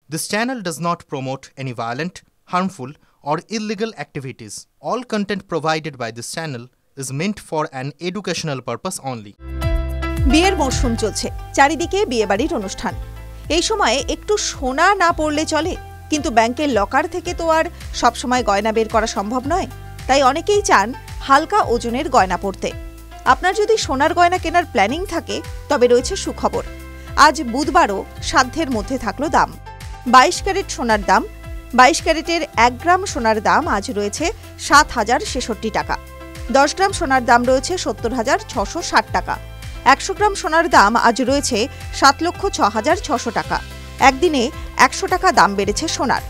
This channel does not promote any violent, harmful, or illegal activities. All content provided by this channel is meant for an educational purpose only. বিয়ের মরশুম চলছে, চারিদিকে বিয়েবাড়ির অনুষ্ঠান। এই সময়ে একটু সোনা না পড়লে চলে, কিন্তু ব্যাংকের লকার থেকে তো আর সবসময় গয়না বের করা সম্ভব নয়। তাই অনেকেই চান হালকা ওজনের গয়না পরতে। আপনার যদি সোনার গয়না কেনার প্ল্যানিং থাকে, তবে রয়েছে সুখবর। আজ বুধবারও সাধ্যের মধ্যে থাকলো দাম। 22 ক্যারেট সোনার দাম, 22 ক্যারেটের 1 গ্রাম সোনার দাম আজ রয়েছে 7,066 টাকা। 10 গ্রাম সোনার দাম রয়েছে 70,660 টাকা। 100 গ্রাম সোনার দাম আজ রয়েছে 7,06,600 টাকা। একদিনে 100 টাকা দাম বেড়েছে সোনার।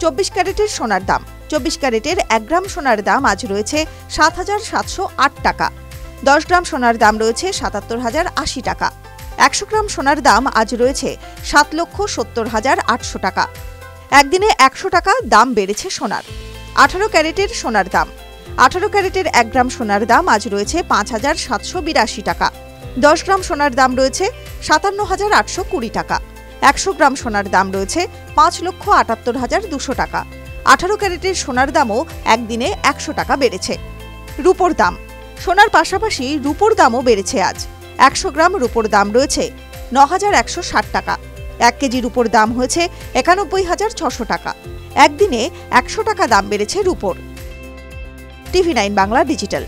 24 ক্যারেটের সোনার দাম, 24 ক্যারেটের 1 গ্রাম সোনার দাম আজ রয়েছে 7,708 টাকা। 10 গ্রাম সোনার দাম রয়েছে 77,080 টাকা। 100 গ্রাম সোনার দাম আজ রয়েছে 7,70,800 টাকা। একদিনে 100 টাকা দাম বেড়েছে সোনার। 18 ক্যারেটের সোনার দাম, 18 ক্যারেটের 1 গ্রাম সোনার দাম আজ রয়েছে 5,782 টাকা। 10 গ্রাম সোনার দাম রয়েছে 57,820 টাকা। 100 গ্রাম সোনার দাম রয়েছে 5,78,200 টাকা। 18 ক্যারেটের সোনার দামও একদিনে 100 টাকা বেড়েছে। রূপোর দাম, সোনার পাশাপাশি রূপোর দামও বেড়েছে আজ। 100 গ্রাম রূপোর দাম রয়েছে 9,160 টাকা। 1 কেজি রূপোর দাম হয়েছে 91,600 টাকা। একদিনে 100 টাকা দাম বেড়েছে রূপোর। TV9 Bangla digital.